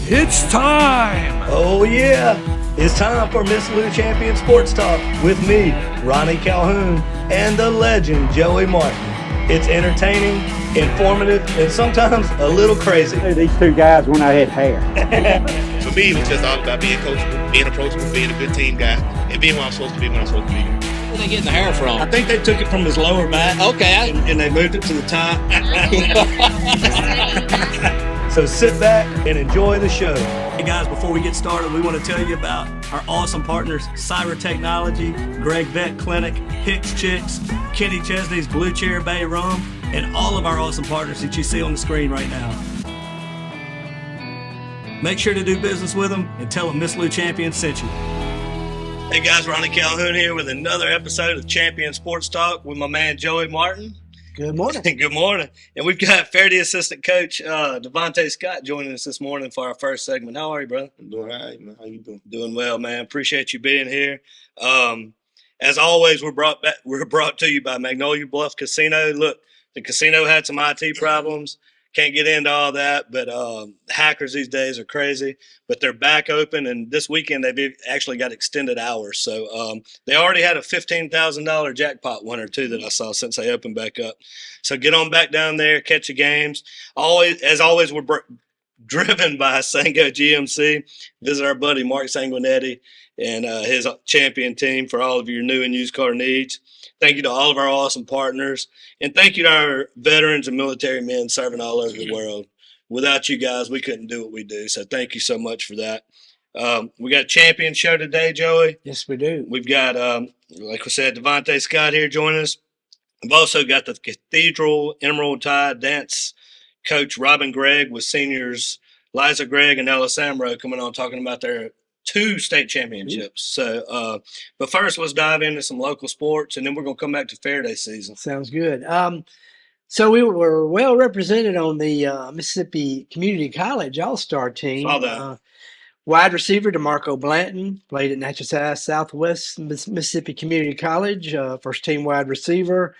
It's time! Oh yeah, it's time for Miss Lou Champion Sports Talk with me, Ronnie Calhoun, and the legend, Joey Martin. It's entertaining, informative, and sometimes a little crazy. These two guys when I had hair. For me, it was just all about being coachable, being approachable, being a good team guy, and being what I'm supposed to be when I'm supposed to be. Where they getting the hair from? I think they took it from his lower back. Okay. And they moved it to the top. So sit back and enjoy the show. Hey guys, before we get started, we want to tell you about our awesome partners, Syrah Technologies, Gregg Vet Clinic, Hicks Chicks, Kenny Chesney's Chair Bay Rum, and all of our awesome partners that you see on the screen right now. Make sure to do business with them and tell them Miss Lou Champion sent you. Hey guys, Ronnie Calhoun here with another episode of Champion Sports Talk with my man Joey Martin. Good morning. Good morning. And we've got Ferriday assistant coach Devonte Scott joining us this morning for our first segment. How are you, brother? I'm doing all right, man. How you doing? Doing well, man. Appreciate you being here. As always, we're brought to you by Magnolia Bluffs Casino. Look, the casino had some IT problems. Can't get into all that, but hackers these days are crazy. But they're back open, and this weekend they've actually got extended hours. So they already had a $15,000 jackpot one or two that I saw since they opened back up. So get on back down there, catch the games. As always, we're driven by Sango GMC. Visit our buddy Mark Sanguinetti and his champion team for all of your new and used car needs. Thank you to all of our awesome partners. And thank you to our veterans and military men serving all over the world. Without you guys, we couldn't do what we do. So thank you so much for that. We got a champion show today, Joey. Yes, we do. We've got, like we said, Devonte Scott here joining us. We've also got the Cathedral Emerald Tide dance coach Robyn Gregg with seniors Liza Gregg and Ella Samrow coming on talking about their 2 state championships. So, but first, let's dive into some local sports, and then we're going to come back to Ferriday season. Sounds good. So we were well represented on the Mississippi Community College All-Star team. Saw that. Wide receiver DeMarco Blanton played at Natchez Southwest Mississippi Community College, first team wide receiver.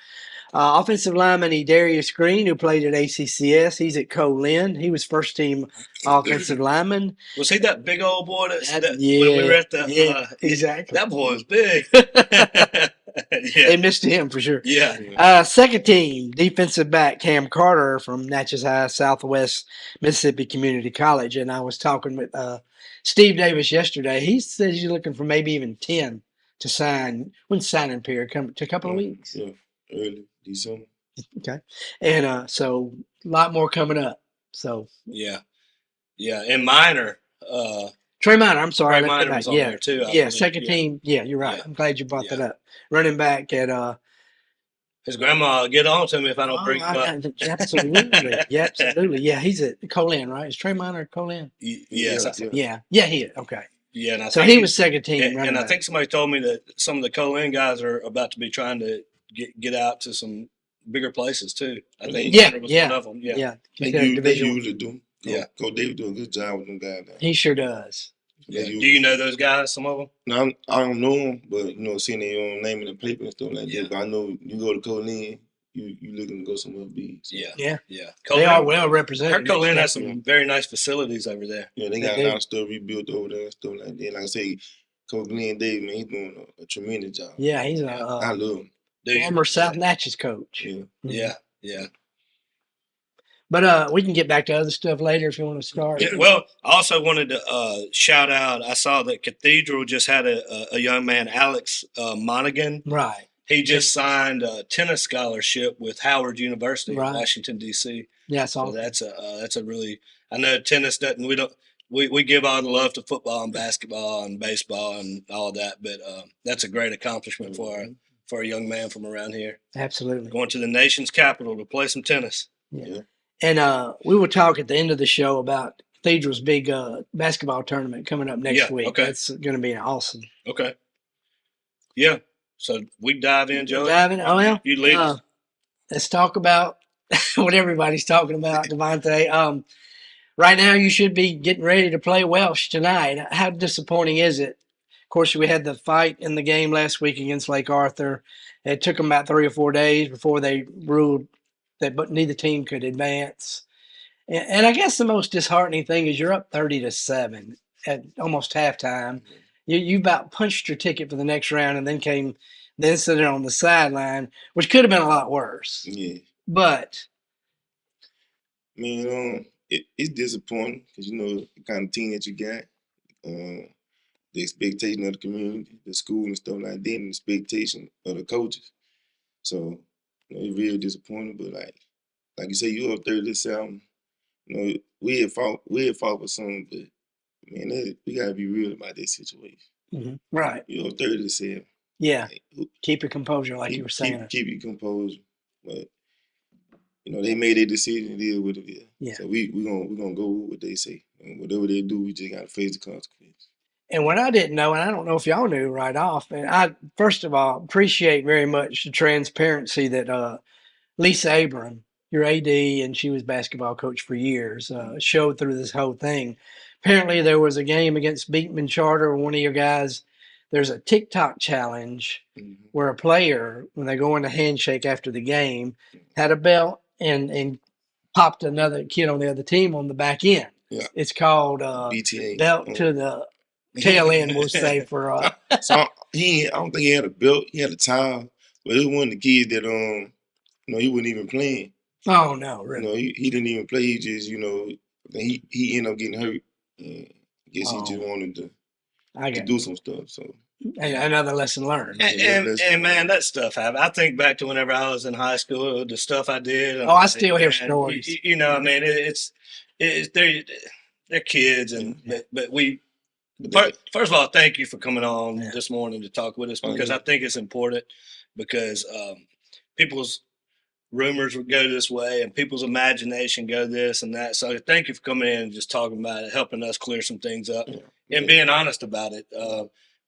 Offensive lineman Darius Green, who played at ACCS. He's at Co-Lin. He was first team offensive lineman. Was he that big old boy when Yeah, we were at the exactly. That boy was big. They missed him for sure. Yeah. Second team defensive back Cam Carter from Natchez High Southwest Mississippi Community College. And I was talking with Steve Davis yesterday. He said he's looking for maybe even 10 to sign when signing period come to a couple of weeks. Yeah, early December. Okay. And so a lot more coming up. So Yeah. And Minor. Trey Minor, I'm sorry. Trey Minor was on there too. I believe. Second team. Yeah, you're right. Yeah. I'm glad you brought that up. Running back at His grandma will get on to me if I don't bring him up. Absolutely. Yeah, absolutely. Yeah, he's at Co-Lin, right? Is Trey Minor at Co-Lin? Yes. Yeah, he is. Okay. Yeah, and So he was second team running and I back. think somebody told me that some of the Co-Lin guys are about to be trying to get out to some bigger places too. I think Hunter was one of them. Yeah. They Division. usually do. Yeah. Coach David doing a good job with them guys now. He sure does. Do you know those guys, some of them? No, I don't know them, but seeing their own name in the paper and stuff like Yeah. that. But I know you go to Co-Lin, you looking to go somewhere big. So. Yeah. They are well represented. Her Co-Lin has some very nice facilities over there. Yeah, they got a lot of stuff rebuilt over there and stuff like that. Like I say, Coach Glenn Davis, man, he's doing a tremendous job. Yeah, he's I love him. former South Natchez coach. Yeah. Yeah. But we can get back to other stuff later if you want to start. Yeah, well, I also wanted to shout out. I saw that Cathedral just had a young man, Alex Monaghan. Right. He just signed a tennis scholarship with Howard University in Right. Washington D.C. Yeah, that's So all. that's a really. I know tennis doesn't. We give all the love to football and basketball and baseball and all that, but that's a great accomplishment for a young man from around here. Absolutely. Going to the nation's capital to play some tennis. Yeah. And we will talk at the end of the show about Cathedral's big basketball tournament coming up next week. Okay. That's going to be awesome. Okay. Yeah. So we dive in, Joey. Dive in? Oh, yeah. You lead us. Let's talk about what everybody's talking about, Devonte. Right now, you should be getting ready to play Welsh tonight. How disappointing is it? Of course, we had the fight in the game last week against Lake Arthur. It took them about 3 or 4 days before they ruled that neither team could advance. And I guess the most disheartening thing is you're up 30-7 at almost halftime. You about punched your ticket for the next round and then sitting on the sideline, which could have been a lot worse. Yeah. But Man, it's disappointing because you know the kind of team that you got, the expectation of the community, the school and stuff like that, and the expectation of the coaches. So it's real disappointing. But like you say, you up 30-7. You know, we had fought for something, but man, we gotta be real about this situation. right, You up 30-7. yeah, Like, keep your composure, like you were saying. keep your composure. But you know, they made their decision to deal with it. Yeah. So we gonna go with what they say. And whatever they do, we just gotta face the consequences. And what I didn't know, and I don't know if y'all knew right off, and I first of all appreciate very much the transparency that Lisa Abram, your AD, and she was basketball coach for years, showed through this whole thing. Apparently, there was a game against Beekman Charter. One of your guys, there's a TikTok challenge where a player, when they go in a handshake after the game, had a belt and popped another kid on the other team on the back end. Yeah. It's called BTA. belt to the tail end, we'll say for So I don't think he had a belt. He had a towel, but it was one of the kids that you know, he wasn't even playing. Oh no, really? You know, he didn't even play. He just, you know, he ended up getting hurt. And I guess he just wanted to do some stuff. So another lesson learned. And man, that stuff happened. I think back to whenever I was in high school, the stuff I did. I still hear stories. You know, I mean, it's they're kids, and but we. First of all, thank you for coming on this morning to talk with us, because I think it's important, because people's rumors would go this way and people's imagination go this and that. So thank you for coming in and just talking about it, helping us clear some things up and being honest about it.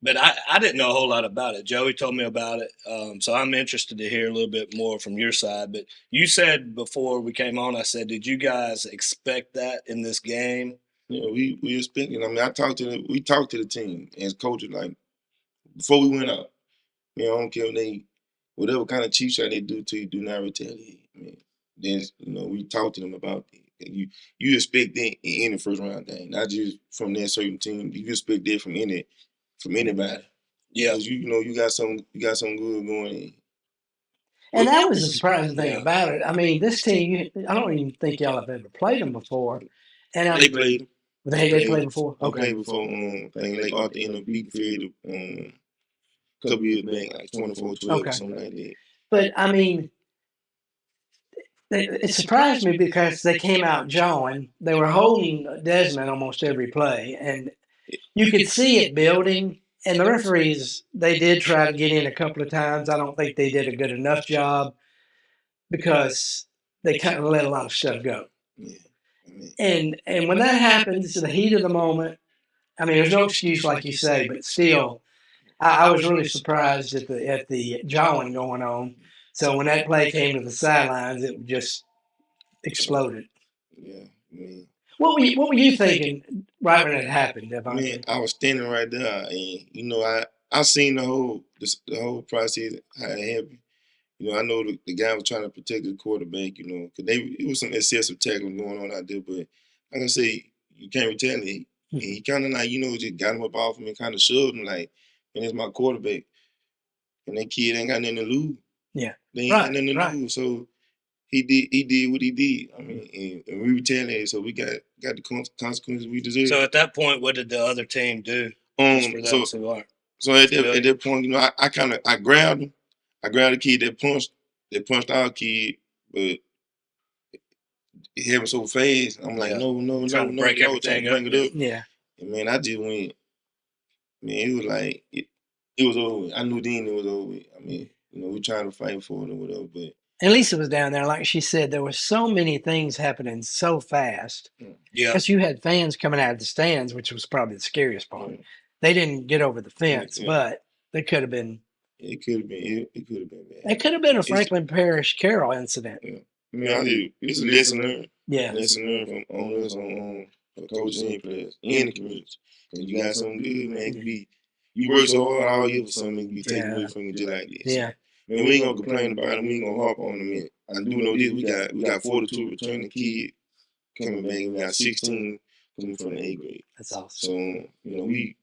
But I didn't know a whole lot about it. Joey told me about it. So I'm interested to hear a little bit more from your side. But you said before we came on, I said, did you guys expect that in this game? Yeah, we expected. I mean, we talked to the team as coaches, like, before we went out. I don't care if whatever kind of cheap shot they do to you, do not retaliate. I mean, then, you know, we talked to them about it. You expect that in any first round thing, not just from that certain team. You expect that from anybody. Yeah, because you know you got something good going. And that was the surprising thing about it. I mean, this team, I don't even think y'all have ever played them before. And they played. They played before. Okay. They played before. I think like Arthur ended up beating Ferriday a couple years back, like 24-12 or something like that. But I mean, it surprised me because they came out jawing. They were holding Desmond almost every play, and you could see it building. And the referees, they did try to get in a couple of times. I don't think they did a good enough job because they kind of let a lot of stuff go. Yeah. And when that happens, the heat of the moment, I mean, there's no excuse, like you say, but still, I was really surprised at the jawing going on. So when that play came to the sidelines, it just exploded. Yeah, man. What were you thinking right when it happened, Devonte? Man, I was standing right there, and you know, I seen the whole process, how it happened. You know, I know the guy was trying to protect the quarterback, you know, because it was some excessive tackling going on out there. But like I say, you can't retaliate. And he kind of like, you know, just got him up off him and kind of shoved him like, and it's my quarterback. And that kid ain't got nothing to lose. Yeah. They ain't got nothing to lose. So he did what he did. I mean, and we retaliated, so we got the consequences we deserve. So at that point, what did the other team do? So at that point, you know, I grabbed him. I grabbed the kid that punched our kid, but it happened so fast. I'm like, no, trying to break it up. Yeah. And man, I just went. Man, it was like it was over. I knew then it was over. I mean, you know, we trying to fight for it or whatever, but. And Lisa was down there, like she said, there were so many things happening so fast. Yeah. Because you had fans coming out of the stands, which was probably the scariest part. They didn't get over the fence, but they could have been. It could have been. It could have been bad. It could have been a Franklin Parish Carroll incident. Yeah. I mean, it's a lesson learned. Yeah. Lesson learned on us, on the coaches and players in the community. Because you got something good, man. It can be, you work so hard all year for something, it can be taken away from you just like this. Yeah. I mean, we ain't gonna complain about it. We ain't gonna harp on them. I do know this. We got 42 returning kid coming back, and we got 16 coming from the 8th grade. That's awesome. So, we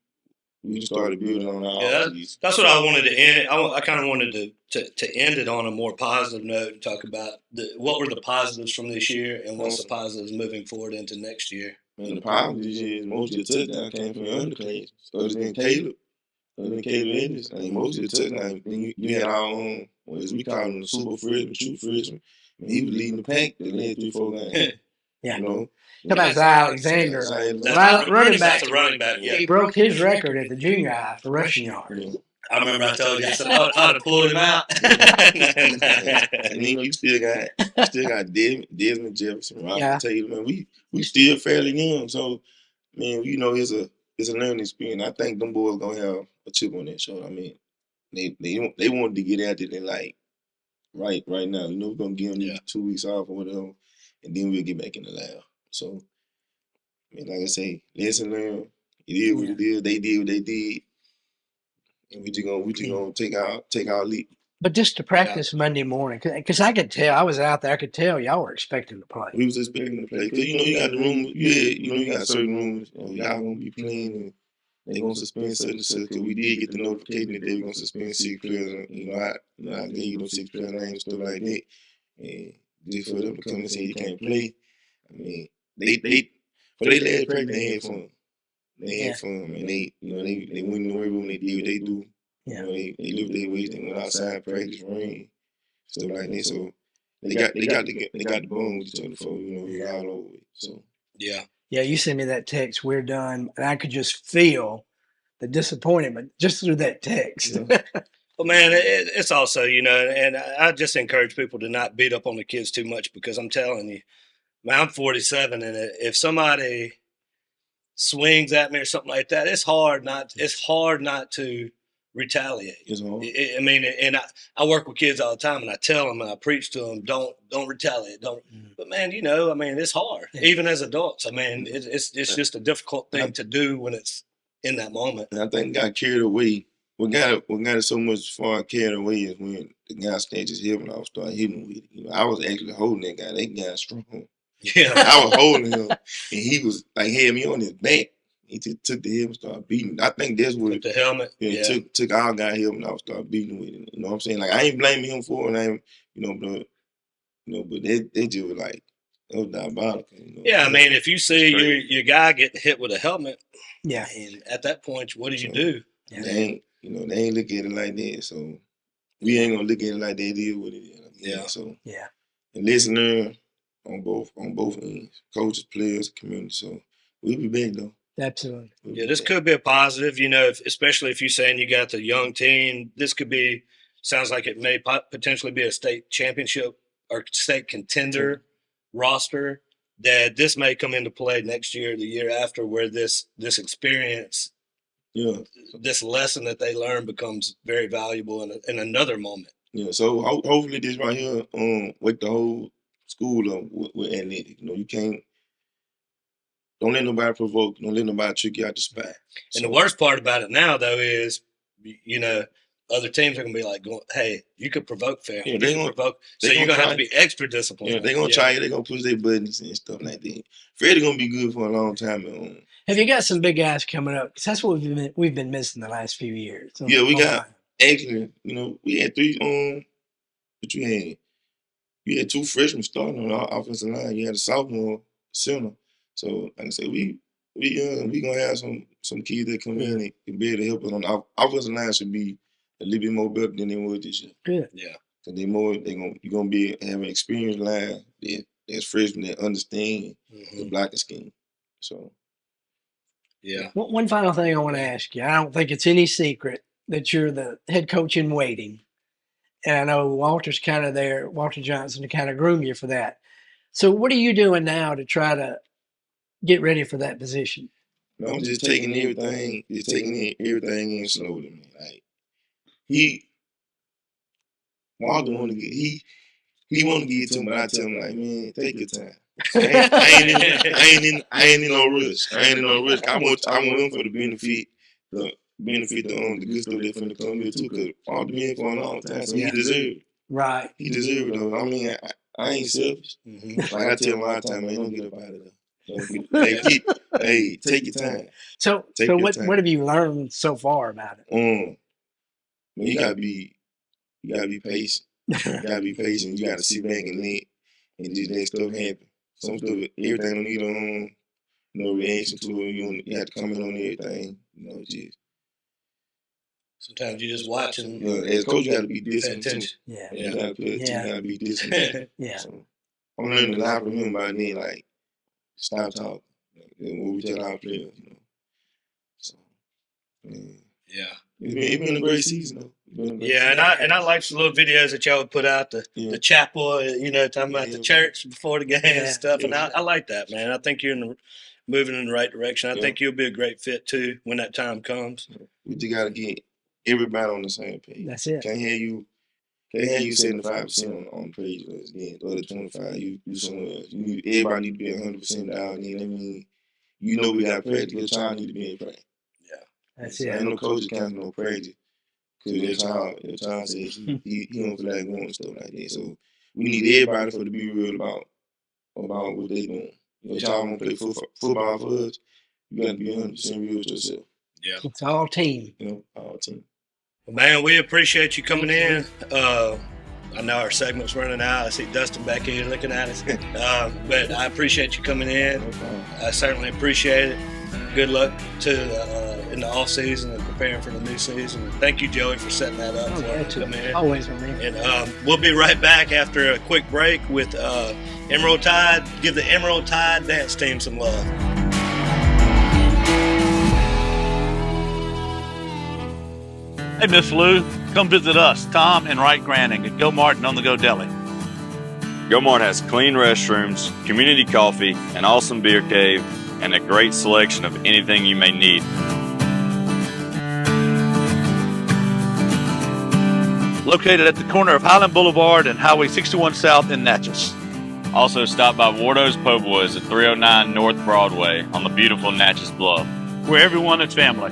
just started building on all Yeah, these. that's what I wanted to end. I kind of wanted to end it on a more positive note and talk about what were the positives from this year and what's the positives moving forward into next year. And the problem this year is most of the touchdowns came from the underclass. Other than Caleb Ellis, I mean, most of the touchdowns, you had our own, as we call him, the super freshman, true freshman. And he was leading the pack the last 3-4 games. Yeah. You know? How about Zai Alexander? Running back. That's a running back, yeah. He broke his record at the junior high for rushing yards. Yeah. I remember I told you, I said, I'd have pulled him out. And then you still got Desmond Jefferson, Robert Taylor. Man, we still fairly young, so man, it's a learning experience. I think them boys gonna have a chip on their shoulder. I mean, they wanted to get out there like right now. We're gonna give them 2 weeks off or whatever, and then we'll get back in the lab. So, I mean, like I say, lesson learned. It is what it is. They did what they did. And we just gonna take our leap. But just to practice Monday morning, because I could tell, I was out there, I could tell y'all were expecting to play. We was expecting to play. Because, you got the room, you got certain rooms, y'all gonna be playing, and they gonna suspend certain stuff. Because we did get the notification that they were gonna suspend 6 players. And, I gave you those 6 players' names and stuff like that. And just for them to come and say you can't play, I mean, they for their last practice, they had fun. They had fun, man. They went in the weight room, they did what they do. Yeah. They lived their ways, they went outside, practice, rain, stuff like that. So they got the bone with each other for, we're all over it. So yeah. Yeah, you sent me that text, we're done, and I could just feel the disappointment just through that text. Yeah. Well, man, it's also, and I just encourage people to not beat up on the kids too much, because I'm telling you, man, I'm 47, and if somebody swings at me or something like that, it's hard not to retaliate. It's hard. I mean, and I work with kids all the time, and I tell them and I preach to them, don't retaliate, don't. But man, I mean, it's hard, even as adults. I mean, it's just a difficult thing to do when it's in that moment. And I think got carried away. What got it so much far carried away is when the guy snatched his hip and I started hitting with it. I was actually holding that guy. That guy strong. Yeah, I was holding him, and he was like had me on his back. He just took the hip and started beating. I think that's what the helmet. Yeah, took our guy hip and I started beating with it. You know what I'm saying? Like I ain't blaming him for it. I ain't, but they just was like, it was diabolical. Yeah, I mean, if you see your guy getting hit with a helmet, yeah, and at that point, what do you do? Yeah. They ain't look at it like that. So we ain't gonna look at it like that. It is what it is. Yeah. So yeah, and listener on both ends, coaches, players, community. So we'll be back though. Absolutely. Yeah, this could be a positive, especially if you're saying you got the young team. This could be, sounds like it may potentially be a state championship or state contender roster, that this may come into play next year, the year after, where this experience, this lesson that they learn becomes very valuable in another moment. Yeah, so hopefully this right here wake the whole school up with athletic. You can't. Don't let nobody provoke. Don't let nobody trick you out the spot. And the worst part about it now, though, is, other teams are going to be like, hey, you could provoke fair. Yeah, they're going to provoke. So you're going to have to be extra disciplined. Yeah, they're going to try it. They're going to push their buttons and stuff like that. Ferriday going to be good for a long time. Have you got some big guys coming up? Because that's what we've been missing the last few years. Yeah, we got, actually, we had 3, what you had? You had 2 freshmen starting on our offensive line. You had a sophomore center. So, like I said, we gonna have some kids that come in and be able to help us on the offensive line. Should be a little bit more better than they were this year. Good. Yeah. Because you're gonna be having an experienced line that's freshmen that understand the blocking scheme. So yeah. One final thing I want to ask you. I don't think it's any secret that you're the head coach in waiting. And I know Walter's kind of there, Walter Johnson, to kind of groom you for that. So what are you doing now to try to get ready for that position? I'm just taking everything in slowly, man. Like Walter want to get he want to get it to him, but I tell him like, man, take your time. I ain't in no rush. I want him for the benefit, the good stuff that's finna come here too. Cause Walter been here for a long time, so he deserves it. Right. He deserves it though. I mean, I ain't selfish. Mhm. Like I tell them all the time, man, don't get up out of there. Hey, take your time. So Take your what time. have you learned so far about it? Man, you gotta be patient. You gotta be patient. You gotta sit back and just let stuff happen. Some stuff, everything don't need no reaction to it. You have to comment on everything. Just Sometimes you just watching. As a coach, you gotta be Pay disciplined too. attention. Yeah. You gotta pay attention. Yeah. You gotta be disciplined. Yeah. So I'm learning a lot from him about then, like stop talking. What we tell our players, So man, Yeah. it's been a great season though. Yeah, and I like the little videos that y'all would put out, the chapel, talking about the church before the game and stuff. And I like that, man. I think you're moving in the right direction. I think you'll be a great fit too when that time comes. We just gotta get everybody on the same page. That's it. Can't have you 75% on the page. Then the other 25 you do somewhere else. Everybody need to be 100% down. We got practice. Your child need to be in practice. Yeah, that's it. Ain't no coach canceling no practice because your child says he don't feel like going stuff like that. So we need everybody to be real about what they doing. Your child want to play football for us. You got to be 100% real with yourself. Yeah, it's all team. All team. Well, man, we appreciate you coming in. I know our segment's running out. I see Dustin back here looking at us. But I appreciate you coming in. I certainly appreciate it. Good luck in the off season and preparing for the new season. Thank you, Joey, for setting that up. Always, man. And we'll be right back after a quick break with Emerald Tide. Give the Emerald Tide dance team some love. Hey, Miss Lou, come visit us, Tom and Wright Granning at Go Mart and On The Go Deli. Go Mart has clean restrooms, community coffee, an awesome beer cave, and a great selection of anything you may need. Located at the corner of Highland Boulevard and Highway 61 South in Natchez. Also stop by Wardo's Po' Boys at 309 North Broadway on the beautiful Natchez Bluff, where everyone is family.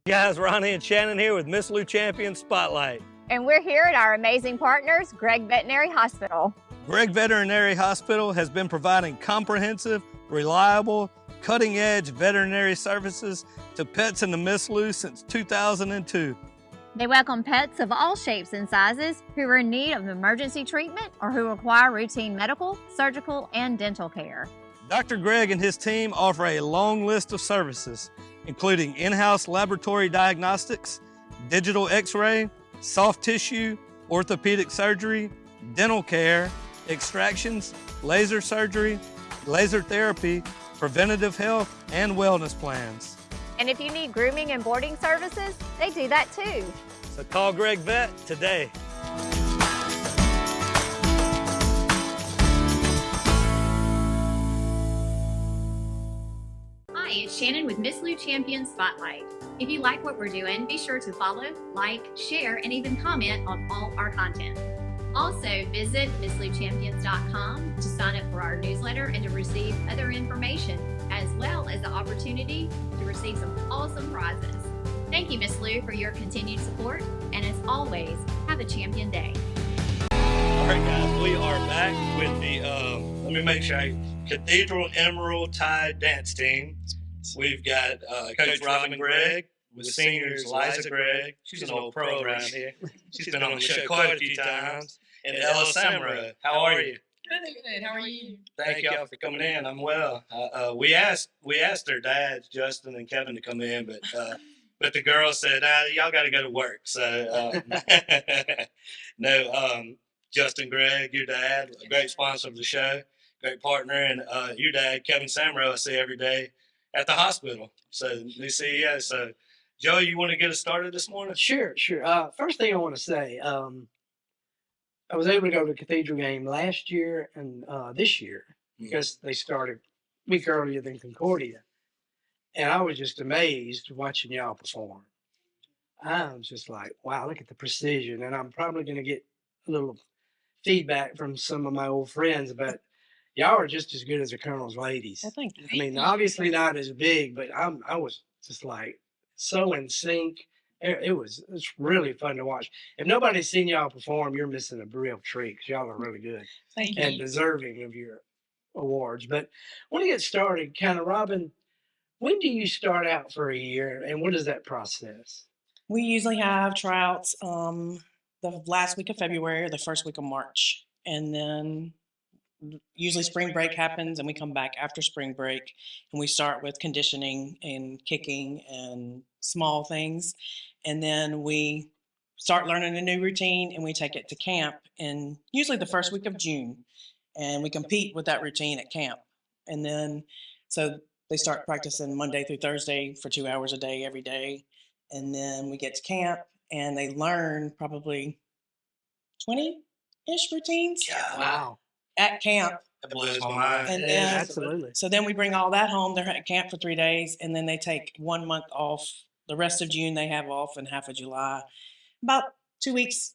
Guys, Ronnie and Shannon here with Miss Lou Champion Spotlight. And we're here at our amazing partners, Gregg Veterinary Hospital. Gregg Veterinary Hospital has been providing comprehensive, reliable, cutting-edge veterinary services to pets in the Miss Lou since 2002. They welcome pets of all shapes and sizes who are in need of emergency treatment or who require routine medical, surgical, and dental care. Dr. Gregg and his team offer a long list of services, including in-house laboratory diagnostics, digital x-ray, soft tissue, orthopedic surgery, dental care, extractions, laser surgery, laser therapy, preventative health, and wellness plans. And if you need grooming and boarding services, they do that too. So call Gregg Vet today. Hi, it's Shannon with Miss Lou Champion Spotlight. If you like what we're doing, be sure to follow, like, share, and even comment on all our content. Also, visit MissLouChampions.com to sign up for our newsletter and to receive other information, as well as the opportunity to receive some awesome prizes. Thank you, Miss Lou, for your continued support, and as always, have a champion day. All right, guys, we are back with the, let me make sure, Cathedral Emerald Tide Dance Team. We've got Coach Robyn Gregg with seniors Liza Gregg. She's an old pro around here. She's been on the show quite a few times. And Ella Samrow. How are you? Good. How are you? Thank y'all for coming in. I'm well. We asked their dads, Justin and Kevin, to come in, but the girls said, y'all got to go to work. So Justin Gregg, your dad, a great sponsor of the show, great partner, and your dad, Kevin Samrow, I see every day at the hospital. So new CEO. So Joe, you want to get us started this morning? Sure. First thing I want to say, I was able to go to the Cathedral game last year and this year because they started a week earlier than Concordia. And I was just amazed watching y'all perform. I'm just like, wow, look at the precision. And I'm probably going to get a little feedback from some of my old friends, but y'all are just as good as the Colonel's ladies. I think. I mean, obviously not as big, but I was just like so in sync. It's really fun to watch. If nobody's seen y'all perform, you're missing a real treat because y'all are really good Thank and you. deserving of your awards. But I want to get started, kind of, Robyn. When do you start out for a year, and what is that process? We usually have tryouts the last week of February or the first week of March. And then usually spring break happens and we come back after spring break and we start with conditioning and kicking and small things. And then we start learning a new routine and we take it to camp in usually the first week of June. And we compete with that routine at camp. And then so they start practicing Monday through Thursday for 2 hours a day every day. And then we get to camp and they learn probably 20-ish routines. Wow. At camp. That blows my mind. And then, Absolutely. so then we bring all that home. They're at camp for 3 days, and then they take 1 month off. The rest of June they have off, and half of July. About 2 weeks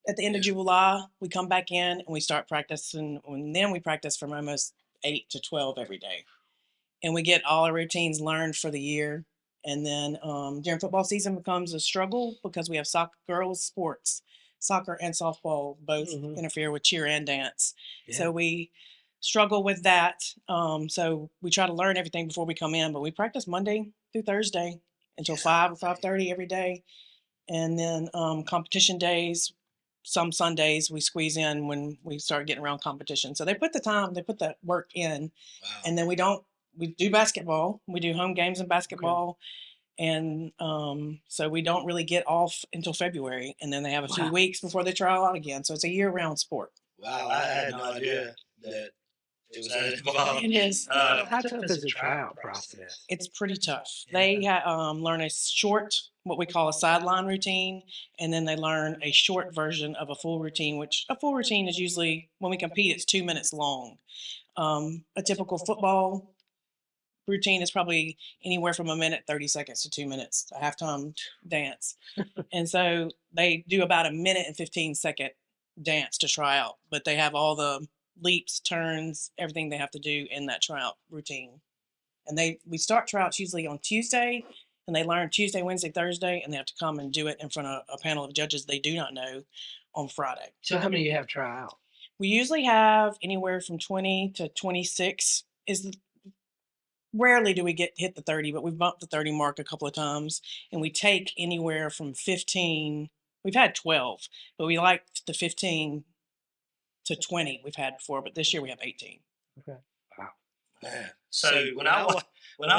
at the end of July, we come back in and we start practicing. And then we practice from almost 8 to 12 every day, and we get all our routines learned for the year. And then during football season becomes a struggle because we have girls sports. Soccer and softball both interfere with cheer and dance. Yeah. So we struggle with that. So we try to learn everything before we come in, but we practice Monday through Thursday until 5 or 5:30 every day. And then competition days, some Sundays we squeeze in when we start getting around competition. So they put that work in. Wow. And then we do basketball. We do home games in basketball. Okay. And so we don't really get off until February, and then they have a few weeks before they try out again. So it's a year-round sport. Wow, I had no idea that it was that involved. It is. How tough is the tryout process? It's pretty tough. Yeah. They learn a short, what we call a sideline routine, and then they learn a short version of a full routine, which a full routine is usually, when we compete, it's 2 minutes long. A typical football routine is probably anywhere from 1 minute, 30 seconds to 2 minutes, a halftime dance. And so they do about 1 minute and 15-second dance to try out, but they have all the leaps, turns, everything they have to do in that tryout routine. And we start tryouts usually on Tuesday, and they learn Tuesday, Wednesday, Thursday, and they have to come and do it in front of a panel of judges they do not know on Friday. So how many do you have try out? We usually have anywhere from 20 to 26 Rarely do we hit the 30, but we've bumped the 30 mark a couple of times, and we take anywhere from 15. We've had 12, but we like the 15 to 20 we've had before, but this year we have 18. Okay. Wow. Man. So when I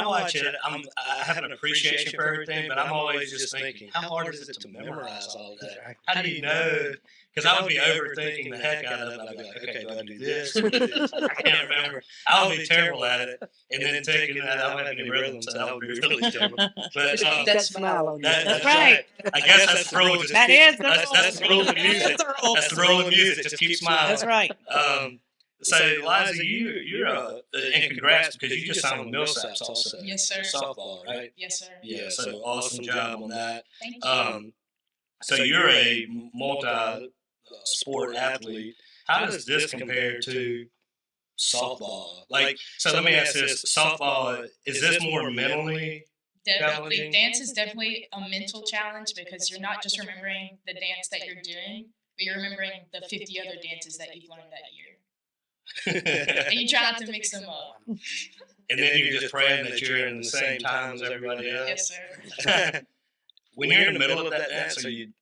watch it, I have an appreciation for everything, but I'm always just thinking, how hard is it to memorize all of that? How do you know? Because I would be overthinking the heck out of it. I'd be like, okay, do I do this? I can't remember. I would be terrible at it. And then thinking that I don't have any rhythm, so that would be really terrible. But that smile on you. That's right. I guess that's the rule. That's the rule of music. That's the rule of music. Just keep smiling. That's right. So, Liza, you're and congrats because you just signed with Millsaps also. Yes, sir. Softball, right? Yes, sir. Yeah, so awesome job on that. Thank you. So you're a multi-sport athlete. How does this compare to softball? So let me ask this: softball, is this more mentally? Definitely. challenging? Dance is definitely a mental challenge because you're not just remembering the dance that you're doing, but you're remembering the 50 other dances that you've learned that year. And you try not to mix them up. And then you're just praying that you're in the same time as everybody else. Yes, sir. When you're in the middle of that dance, are you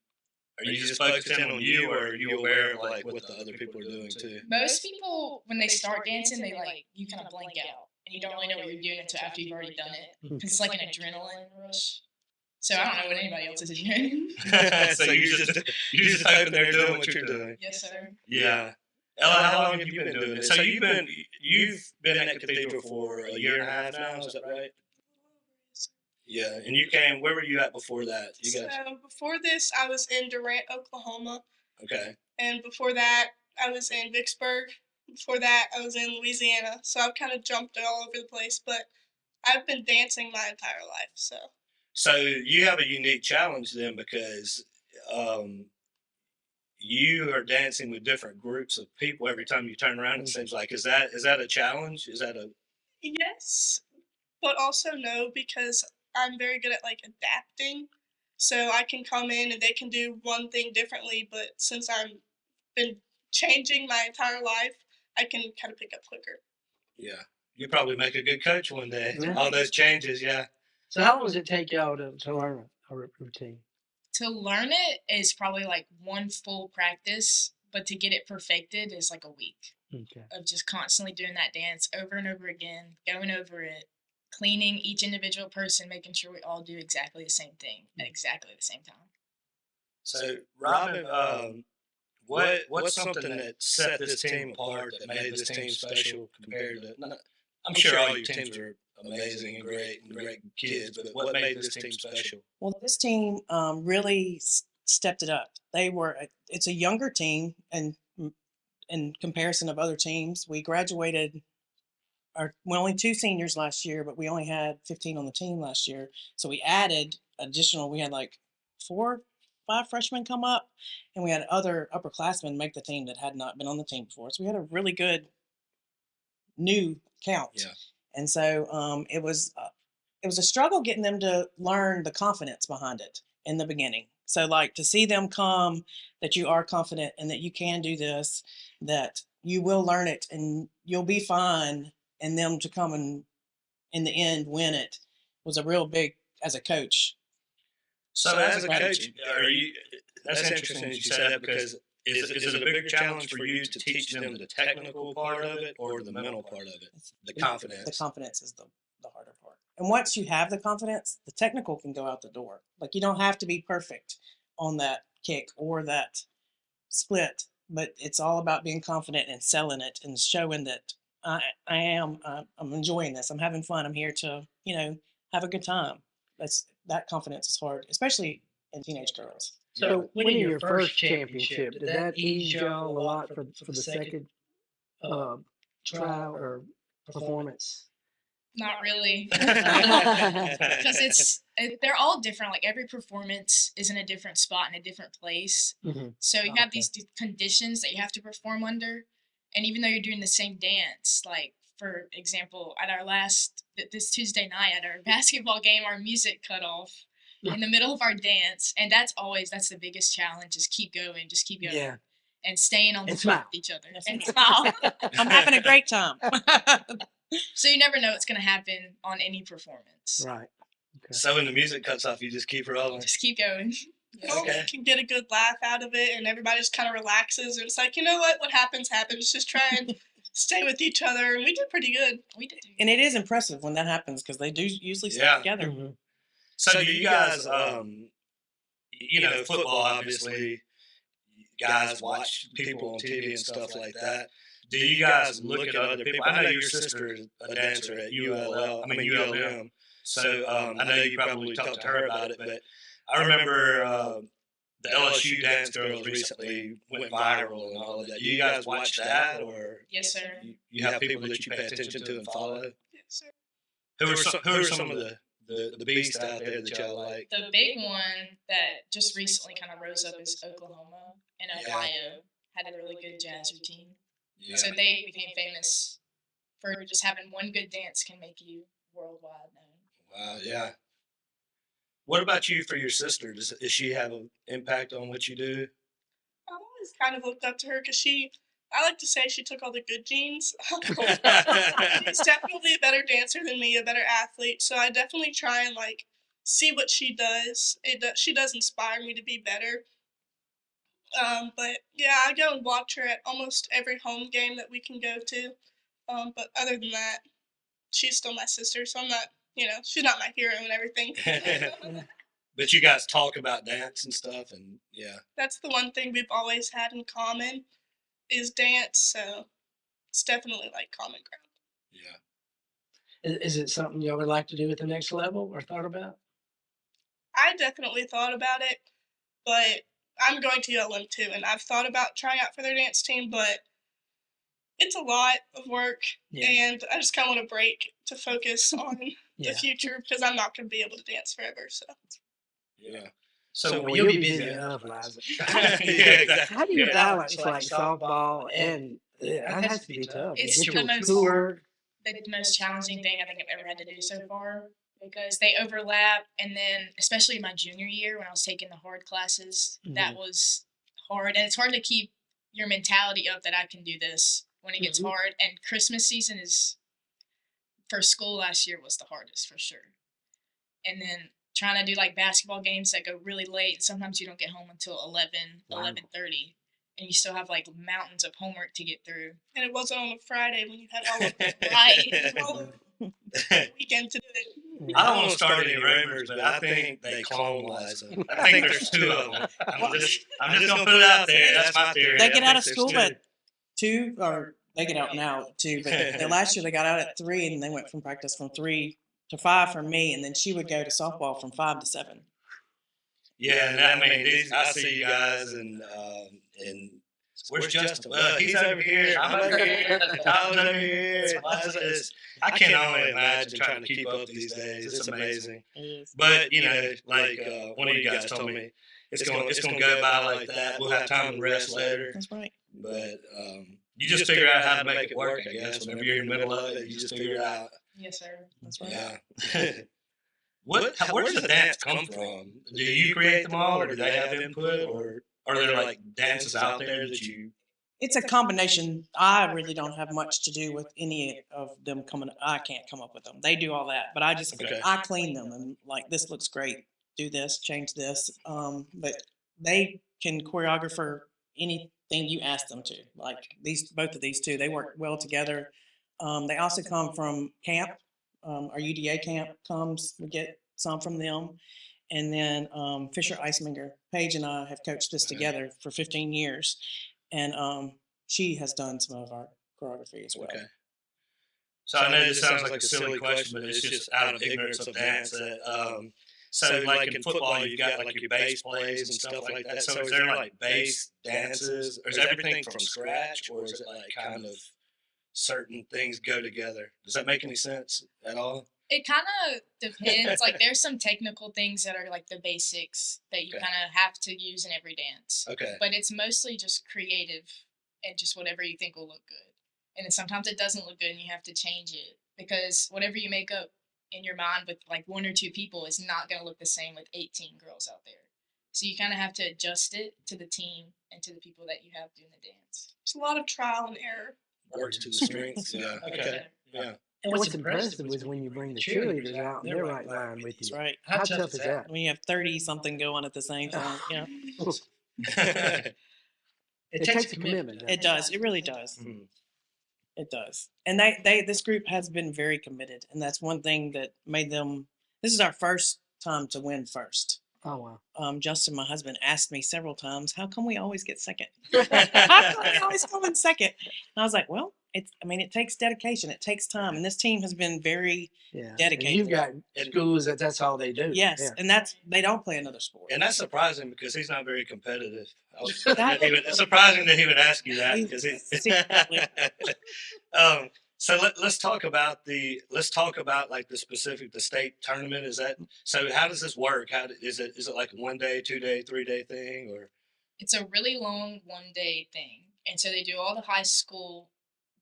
just focusing on you, or are you aware of what the other people are doing too? Most people, when they start dancing, you kind of blank out, and you don't really know what you're doing until after you've already done it, because it's like an adrenaline rush. So I don't know what anybody else is doing. So you're just hoping they're doing what you're doing. Yes, sir. Yeah. Ella, how long have you been doing this? So you've been at Cathedral for a year and a half now, is that right? Yeah, and where were you at before that? So before this, I was in Durant, Oklahoma. Okay. And before that, I was in Vicksburg. Before that, I was in Louisiana. So I've kind of jumped all over the place, but I've been dancing my entire life, so. So you have a unique challenge then because you are dancing with different groups of people every time you turn around, it seems like. Is that a challenge? Is that a... Yes, but also no, because I'm very good at, adapting. so I can come in and they can do one thing differently. But since I've been changing my entire life, I can kind of pick up quicker. Yeah. You probably make a good coach one day. Yeah. All those changes, yeah. So how long does it take y'all to learn a routine? To learn it is probably like one full practice, but to get it perfected is like a week Okay. of just constantly doing that dance over and over again, going over it, cleaning each individual person, making sure we all do exactly the same thing at exactly the same time. So, Robyn, what's something that set this team apart, that made this team special compared to? I'm sure all your teams are amazing and great kids, but what made this team special? Well, this team really stepped it up. It's a younger team, and in comparison of other teams, we graduated. We only 2 seniors last year, but we only had 15 on the team last year. So we added additional. We had like 4, 5 freshmen come up, and we had other upperclassmen make the team that had not been on the team before. So we had a really good new count. Yeah. And so it was a struggle getting them to learn the confidence behind it in the beginning. So like to see them come, that you are confident and that you can do this, that you will learn it and you'll be fine, and them to come and in the end win it was a real big as a coach. So as a coach, that's interesting that you said that, because is it a bigger challenge for you to teach them the technical part of it or the mental part of it? The confidence. The confidence is the harder part. And once you have the confidence, the technical can go out the door. Like you don't have to be perfect on that kick or that split, but it's all about being confident and selling it and showing that I'm enjoying this. I'm having fun. I'm here to, have a good time. That confidence is hard, especially in teenage girls. So winning your first championship, did that ease y'all a lot for the second trial or performance? Not really, because they're all different. Like every performance is in a different spot in a different place. Mm-hmm. So you have these conditions that you have to perform under, and even though you're doing the same dance, like for example, at our this Tuesday night at our basketball game, our music cut off in the middle of our dance, and that's the biggest challenge: is keep going, Yeah. and staying on the smile with each other and smile. I'm having a great time. So you never know what's going to happen on any performance. Right. Okay. So when the music cuts off, you just keep rolling. Just keep going. Okay. You can get a good laugh out of it, and everybody just kind of relaxes. And it's like, you know what happens. Just try and stay with each other. And we did pretty good. We did. And it is impressive when that happens because they do usually stay together. Mm-hmm. So do you guys, football, obviously, guys watch people on TV and stuff like that. Do you guys look at other people? I know your sister is a dancer at ULM. So I know you probably talked to her about it, but I remember the LSU dance girls recently went viral and all of that. You guys watch that, or yes, sir. You have people that you pay attention to and follow? Yes, sir. Who are some of the beasts out there that y'all like? The big one that just recently kind of rose up is Oklahoma and Ohio. Had a really good jazz routine. Yeah. So they became famous for just having one good dance can make you worldwide known. Wow, yeah. What about you for your sister? Does she have an impact on what you do? I've always kind of looked up to her because I like to say she took all the good genes. She's definitely a better dancer than me, a better athlete. So I definitely try and see what she does. She does inspire me to be better. But yeah, I go and watch her at almost every home game that we can go to. But other than that, she's still my sister, so I'm not, she's not my hero and everything. But you guys talk about dance and stuff, and yeah. That's the one thing we've always had in common is dance, so it's definitely common ground. Yeah. Is it something y'all would like to do at the next level or thought about? I definitely thought about it, but I'm going to ULM too, and I've thought about trying out for their dance team, but it's a lot of work, and I just kind of want a break to focus on the future because I'm not going to be able to dance forever. So. Yeah. So you'll be busy enough, Liza. Exactly. How do you balance softball and that has to be tough? It's Get your the most schoolwork. The most challenging thing I think I've ever had to do so far because they overlap. And then, especially my junior year when I was taking the hard classes, that was hard. And it's hard to keep your mentality up that I can do this when it gets hard. And Christmas season for school last year was the hardest for sure. And then trying to do like basketball games that go really late. Sometimes you don't get home until 11:30. And you still have like mountains of homework to get through. And it wasn't on a Friday when you had all of Right. weekend to do it. I don't want to start any rumors, but I think they clone Liza. I think there's 2 of them. I'm just gonna put it out there. That's my theory. They get out of school at 2, or they get out now at 2. But the last year they got out at 3, and they went from practice from 3 to 5 for me, and then she would go to softball from 5 to 7. Yeah, and I mean, I see you guys, and where's Justin? He's over here. I'm over here. Tyler's over here. I can only imagine trying to keep up these days. It's amazing. But like one of you guys told me, it's gonna go by like that. We'll have time to rest later. That's right. But you just figure out how to make it work. I guess whenever you're in the middle of it, you just figure it out. Yes, sir. That's right. Yeah. Where does the dance come from? Do you create them all, or do they have input, or are there like dances out there that you? It's a combination. I really don't have much to do with any of them coming. I can't come up with them. They do all that, but I clean them and like, this looks great. Do this, change this. But they can choreograph anything you ask them to. Like both of these 2, they work well together. They also come from camp. Our UDA camp comes. We get some from them. And then Fisher Eisminger, Paige and I have coached this together for 15 years. And she has done some of our choreography as well. Okay. So I know this sounds like a silly question, but it's just out of ignorance of dance. So like in football, you've got like your base plays and stuff like that. So is there like base dances, or is everything from scratch, or is it like kind of certain things go together? Does that make any sense at all? It kind of depends. Like there's some technical things that are like the basics that you kind of have to use in every dance. Okay. But it's mostly just creative and just whatever you think will look good. And then sometimes it doesn't look good and you have to change it, because whatever you make up in your mind with like 1 or 2 people is not going to look the same with 18 girls out there. So you kind of have to adjust it to the team and to the people that you have doing the dance. It's a lot of trial and error. Works to the strengths. Yeah. Okay. Yeah. And what's impressive is when you bring the cheerleaders out and they're right line with you. That's right. How tough is that? When you have 30 something going at the same time. Yeah. It takes a commitment. It does. It really does. Mm-hmm. It does. And this group has been very committed, and that's one thing that made them. This is our first time to win first. Oh wow. Justin, my husband, asked me several times, "How come we always get second? How come we always come in second?" And I was like, "Well, it takes dedication. It takes time, and this team has been very dedicated." And you've got schools that's all they do. Yes, and they don't play another sport. And that's surprising because he's not very competitive. It's surprising that he would ask you that, because so let's talk about like the state tournament. Is that so? How does this work? Is it like a 1 day, 2 day, 3 day thing, or? It's a really long 1 day thing, and so they do all the high school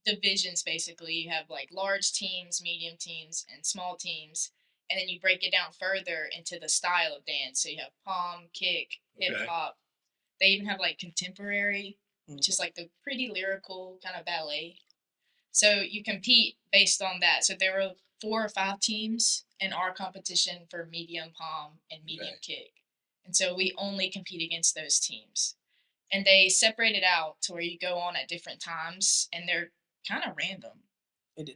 divisions. Basically, you have like large teams, medium teams, and small teams, and then you break it down further into the style of dance. So you have pom, kick, hip hop. They even have like contemporary, which is like the pretty lyrical kind of ballet. So you compete based on that. So there were 4 or 5 teams in our competition for medium pom and medium kick. And so we only compete against those teams. And they separate it out to where you go on at different times, and they're kind of random.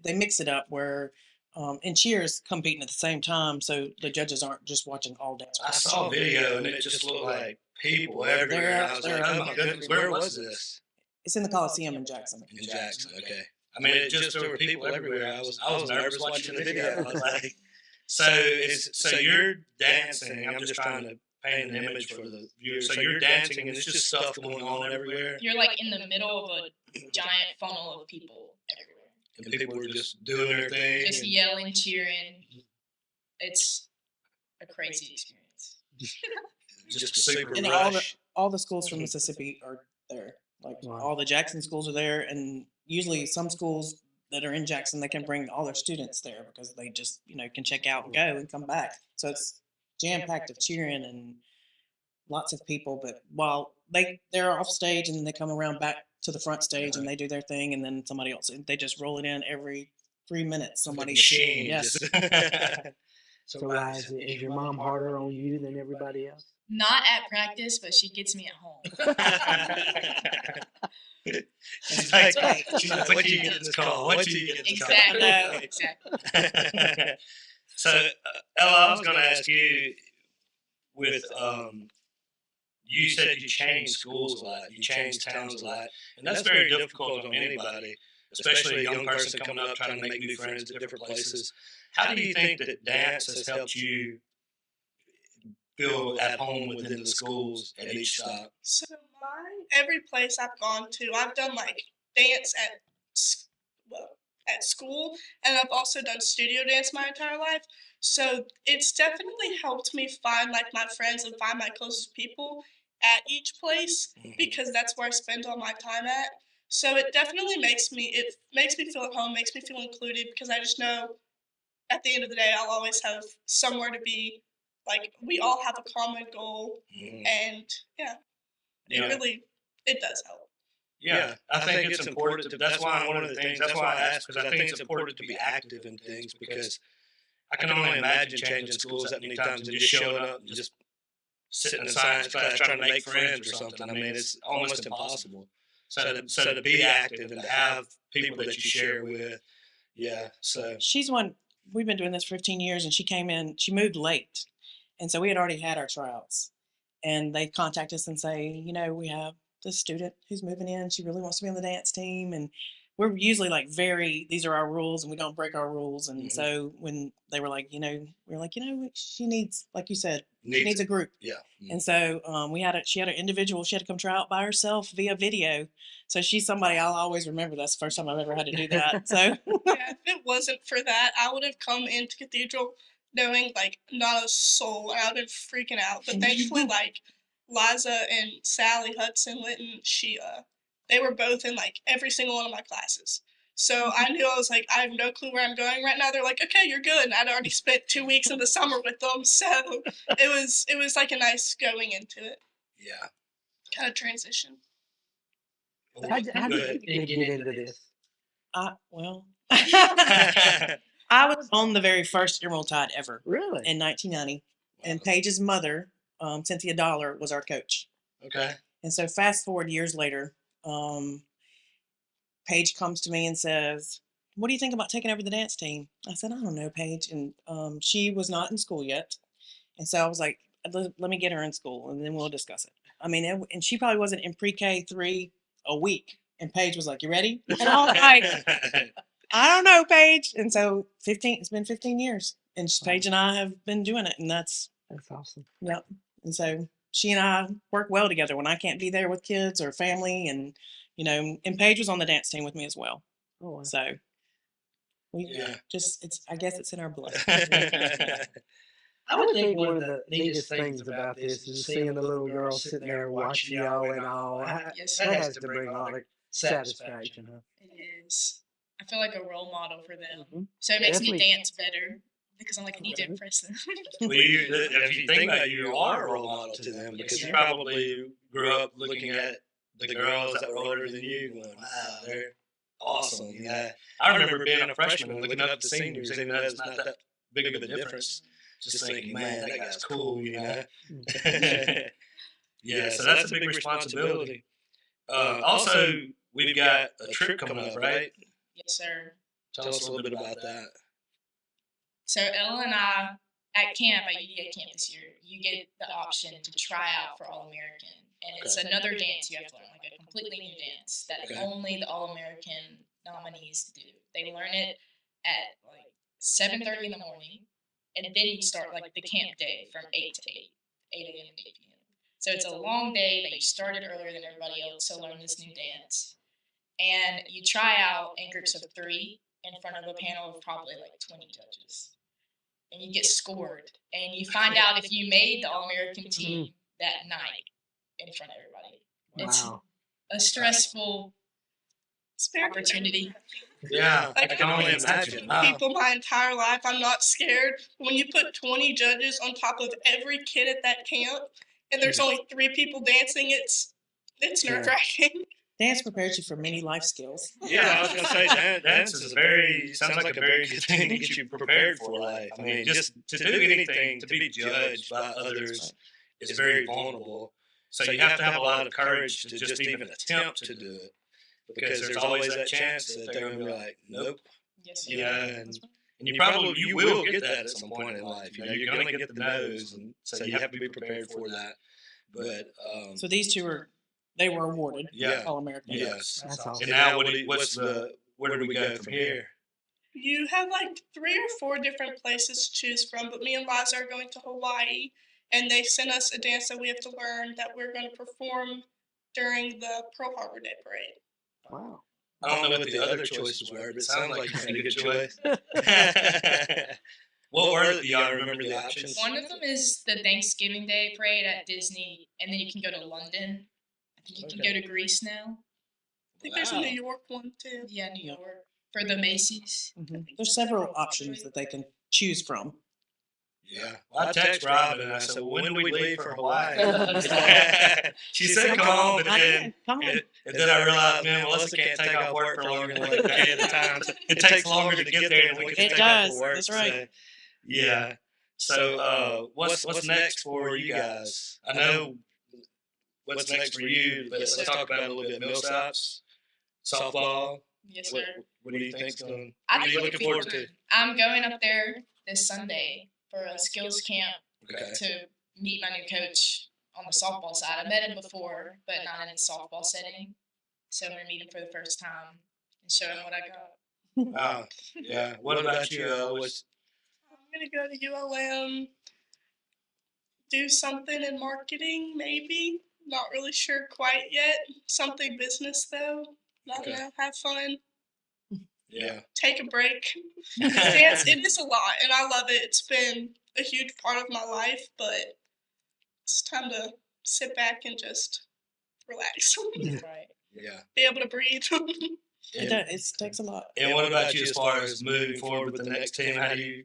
They mix it up where, and cheers competing at the same time, so the judges aren't just watching all dance. I saw a video and it just looked like people everywhere. I was like, oh my goodness, where was this? It's in the Coliseum in Jackson. In Jackson, okay. I mean, there were people everywhere. I was nervous watching the video. I was like, so you're dancing. I'm just trying to paint an image for the viewers. So you're dancing, and it's just stuff going on everywhere. You're like in the middle of a giant funnel of people everywhere. And people were just doing their thing. Just yelling, cheering. It's a crazy experience. Just a super and rush. All the schools from Mississippi are there. Like all the Jackson schools are there, and usually some schools that are in Jackson, they can bring all their students there because they just, can check out and go and come back. So it's jam-packed of cheering and lots of people. But while they're off stage and then they come around back to the front stage and they do their thing, and then somebody else, they just roll it in every 3 minutes. Somebody, yes. So, Liza, is your mom harder on you than everybody else? Not at practice, but she gets me at home. She's like, what do you get in this call? What do you get in this call? Exactly. So, Ella, I was going to ask you, with you said you changed schools a lot, you changed towns a lot, and that's very difficult on anybody, especially a young person coming up trying to make new friends at different places. How do you think that dance has helped you feel at home within the schools at each stop? So every place I've gone to, I've done like dance at school, and I've also done studio dance my entire life. So it's definitely helped me find like my friends and find my closest people at each place, because that's where I spend all my time at. So it definitely makes me feel at home, makes me feel included, because I just know at the end of the day I'll always have somewhere to be. Like, we all have a common goal, and it does help. Yeah, I think it's important. That's why one of the things, that's why I asked, because I think it's important to be active in things, because I can only imagine changing schools that many times and just showing up and just sitting in a science class trying to make friends or something. I mean, it's almost impossible. So to be active and to have people that you share with, so. She's one, we've been doing this for 15 years, and she moved late. And so we had already had our tryouts, and they contact us and say, we have this student who's moving in. She really wants to be on the dance team. And we're usually like these are our rules and we don't break our rules. And so when they were like, we're like, she needs, like you said, she needs a group. Yeah. And so she had an individual, she had to come try out by herself via video. So she's somebody I'll always remember. That's the first time I've ever had to do that. So if it wasn't for that, I would have come into Cathedral knowing like not a soul, and I would have freaking out. But thankfully, like Liza and Sally Hudson Litton, they were both in like every single one of my classes. So I knew, I was like, I have no clue where I'm going right now. They're like, okay, you're good. And I'd already spent 2 weeks in the summer with them. So it was like a nice going into it. Yeah. Kind of transition. How did you get into this? I was on the very first Emerald Tide ever. Really? In 1990. And Paige's mother, Cynthia Dollar, was our coach. Okay. And so fast forward years later, Paige comes to me and says, what do you think about taking over the dance team? I said, I don't know, Paige. And she was not in school yet. And so I was like, let me get her in school and then we'll discuss it. I mean, and she probably wasn't in pre-K 3 a week. And Paige was like, you ready? And I was like, I don't know, Paige. And so it's been 15 years. And Paige and I have been doing it. And that's awesome. Yep. And so she and I work well together when I can't be there with kids or family. And, and Paige was on the dance team with me as well. Oh, wow. So I guess it's in our blood. I would think one of the neatest things about this is seeing the little girl sitting there watching y'all and all. Yes, that has to bring a lot of satisfaction. Huh? It is. I feel like a role model for them. So it makes me dance better because I'm like, I need to impress them. Well, if you think about it, you are a role model to them because you probably grew up looking at the girls that were older than you going, wow, they're awesome. Yeah. I remember being a freshman and looking up at the seniors, even though it's not that big of a difference. Just thinking, man, that guy's cool, Yeah, so that's a big responsibility. Also, we've got a trip coming up, right? Yes, sir. Tell us a little bit about that. So Ella and I, at camp, at UDA camp this year, you get the option to try out for All-American. And it's another dance you have to learn, like a completely new dance that only the All-American nominees do. They learn it at like 7:30 in the morning. And then you start like the camp day from 8 to 8 a.m. to 8 p.m. So it's a long day that you started earlier than everybody else to learn this new dance. And you try out in groups of 3 in front of a panel of probably like 20 judges. And you get scored. And you find out if you made the All-American team that night in front of everybody. It's a stressful opportunity. Yeah, Like, I can only I've danced imagine. with people my entire life. I'm not scared. When you put 20 judges on top of every kid at that camp, and there's only 3 people dancing, it's nerve-wracking. Dance prepares you for many life skills. Yeah, I was gonna say dance is sounds like a very good thing to get you prepared for life. I mean, just to do anything, to be judged by others is very vulnerable. So you have to have a lot of courage to just even attempt to do it, because there's always that chance that they're gonna be like, nope. Yes, You know, and you will get that at some point in life. You know, you're gonna get the no's, and so you have to be prepared for that. But So these two they were awarded All-American. Yes. That's awesome. And now where do we go from here? You have like 3 or 4 different places to choose from, but me and Liza are going to Hawaii, and they sent us a dance that we have to learn that we're going to perform during the Pearl Harbor Day Parade. Wow. I don't know what the other choices were, but it sounds like you made a good choice. What were do y'all remember the options? One of them is the Thanksgiving Day parade at Disney, and then you can go to London. I think you can go to Greece now. I think there's a New York one too. Yeah, New York for the Macy's. There's several options that they can choose from. Yeah. Well, I texted Robyn and I said, well, when do we leave for Hawaii? She said, come on, but then, and then I realized, man, Melissa can't take off work for longer than like a day at a time. It takes longer to get there than we can take off for work. That's right. So, yeah. So what's next for you guys? I know what's next for you, but let's talk about it a little bit. Millstops, softball. Yes, sir. What do you think's going? I What are think you it'll looking be forward fun. to? I'm going up there this Sunday for a skills camp Okay. to meet my new coach on the softball side. I met him before, but not in a softball setting. So I'm going to meet him for the first time and show him what I got. Wow. Yeah. What about you? I'm going to go to ULM, do something in marketing, maybe. Not really sure quite yet. Something business, though. I don't know. Have fun. Yeah. Take a break. Dance, it is a lot, and I love it. It's been a huge part of my life, but it's time to sit back and just relax. Right. Yeah. Be able to breathe. It takes a lot. And what about you as far as moving forward with the next team? How do you,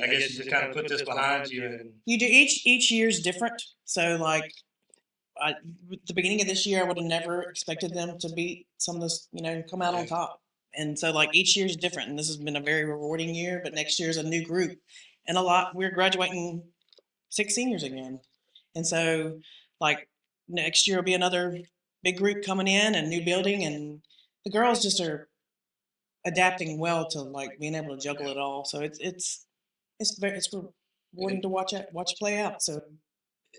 I guess you just kind of put this behind you and You do each year's different. So like at the beginning of this year, I would have never expected them to beat some of this, come out on top. And so like each year's different, and this has been a very rewarding year, but next year's a new group. And we're graduating 6 seniors again. And so like next year will be another big group coming in and new building, and the girls just are adapting well to like being able to juggle it all. So it's rewarding to watch it play out. So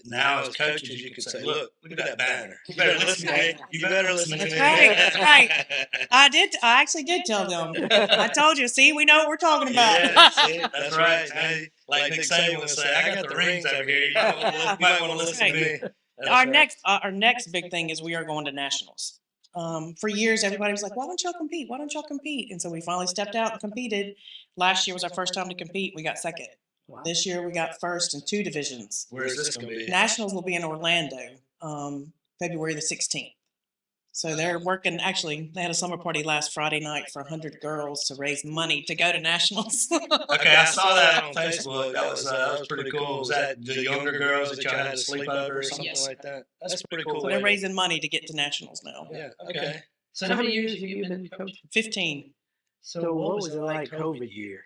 now as coaches you can say, look at that banner. You better listen to me. You better listen to me. That's right. I actually did tell them. I told you, see, we know what we're talking about. Yeah, see, that's right. Now, like Nick Saban would say, I got the rings over here. You might want to listen to me. Our next big thing is we are going to nationals. For years, everybody was like, why don't y'all compete? Why don't y'all compete? And so we finally stepped out and competed. Last year was our first time to compete. We got second. Wow. This year we got first in 2 divisions. Where is this going to be? Nationals will be in Orlando, February the 16th. So they're working, actually, they had a summer party last Friday night for 100 girls to raise money to go to nationals. Okay, I saw that on Facebook. That was pretty cool. Was that the younger girls that y'all had to sleep over or something like that? That's pretty cool. So they're raising money to get to nationals now. Yeah, okay. So how many years have you been coaching? 15. So what was it like COVID year?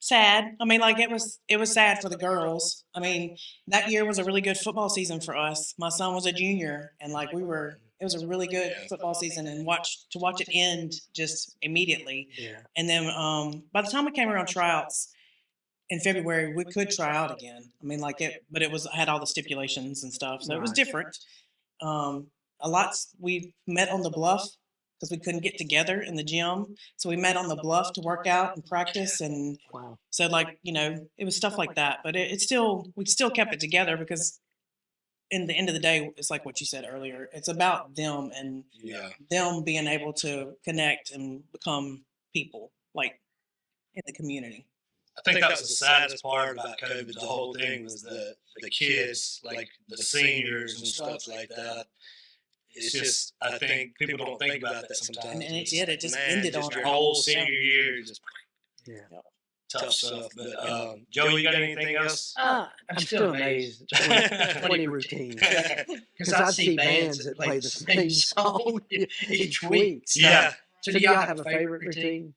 Sad. I mean, like it was sad for the girls. I mean, that year was a really good football season for us. My son was a junior, and like it was a really good football season, and to watch it end just immediately. Yeah. And then by the time we came around tryouts in February, we could try out again. I mean, but it had all the stipulations and stuff, so it was different. We met on the bluff because we couldn't get together in the gym. So we met on the bluff to work out and practice. And so it was stuff like that, but we still kept it together because in the end of the day, it's like what you said earlier, it's about them and them being able to connect and become people like in the community. I think that was the saddest part about COVID. The whole thing was the kids, like the seniors and stuff like that. it's just, I think people don't think about that sometimes. And it did. It just ended just on your a- whole senior year, just tough Yeah. stuff. But Joey, you got anything else? I'm still amazed at 20 routines. Because I see bands that play the same song each week. Yeah. So do y'all have a favorite routine?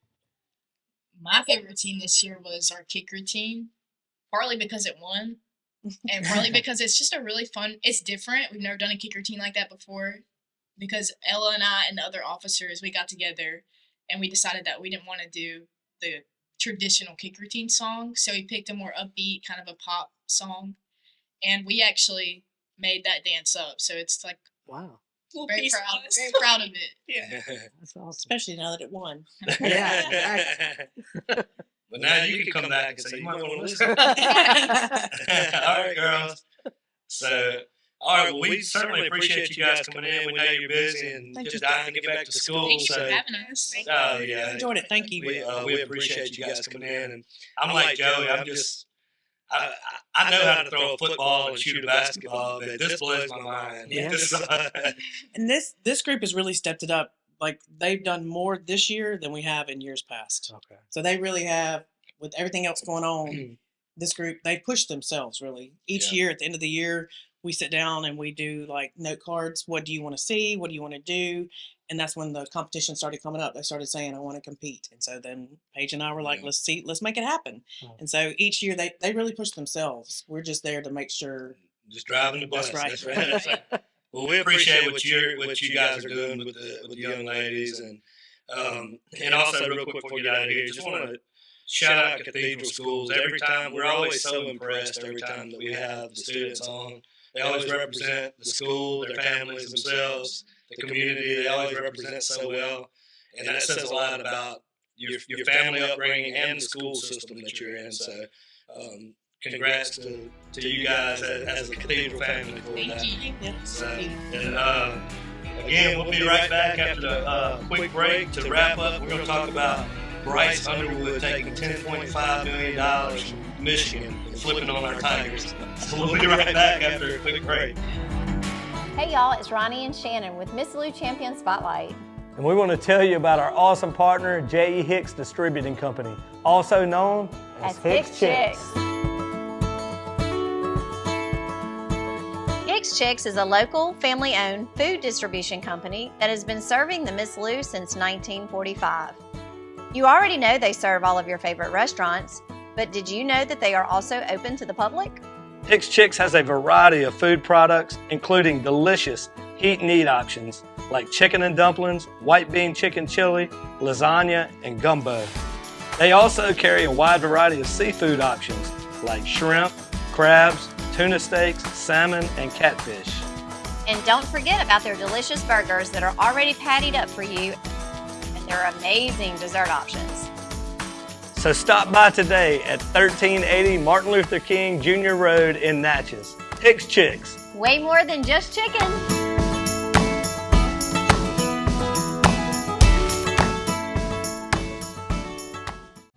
My favorite routine this year was our kick routine, partly because it won, and partly because it's just a really fun. It's different. We've never done a kick routine like that before, because Ella and I and the other officers, we got together and we decided that we didn't want to do the traditional kick routine song, so we picked a more upbeat kind of a pop song, and we actually made that dance up. So it's like, wow, very proud of it. Yeah, that's awesome. Especially now that it won. Yeah, exactly. But now you can come back and say, you might want to listen. All right, girls. So, all right, well, we certainly appreciate you guys coming in. We know you're busy and just dying to get back to school. Thank you so, for having us. oh, yeah. Enjoyed it. Thank you. We appreciate you guys coming in. And I'm like Joey, I know how to throw a football and shoot a basketball, but this blows my mind. Yeah. And this group has really stepped it up. Like, they've done more this year than we have in years past. Okay. So they really have, with everything else going on, this group, they push themselves really. Each year, at the end of the year, we sit down and we do like note cards. What do you want to see? What do you want to do? And that's when the competition started coming up. They started saying, I want to compete. And so then Paige and I were like, let's make it happen. And so each year they really push themselves. We're just there to make sure. Just driving the bus. That's right. Well, we appreciate what you guys are doing with the young ladies, and also real quick before we get out of here, just want to shout out Cathedral schools. Every time we're always so impressed. Every time that we have the students on, they always represent the school, their families themselves, the community. They always represent so well, and that says a lot about your family upbringing and the school system that you're in. So. Congrats to you guys as a Cathedral family for that. Thank you. So, and again, we'll be right back after a quick break. To wrap up, we're going to talk about Bryce Underwood taking $10.5 million from Michigan and flipping on our Tigers. So we'll be right back after a quick break. Hey y'all, it's Ronnie and Shannon with Miss Lou Champion Spotlight. And we want to tell you about our awesome partner, J.E. Hicks Distributing Company, also known as Hicks Chicks. Hicks Chicks is a local, family-owned food distribution company that has been serving the Miss Lou since 1945. You already know they serve all of your favorite restaurants, but did you know that they are also open to the public? Hicks Chicks has a variety of food products, including delicious heat and eat options like chicken and dumplings, white bean chicken chili, lasagna, and gumbo. They also carry a wide variety of seafood options like shrimp, crabs, tuna steaks, salmon, and catfish. And don't forget about their delicious burgers that are already pattied up for you, and their amazing dessert options. So stop by today at 1380 Martin Luther King Jr. Road in Natchez. Hicks Chicks. Way more than just chicken.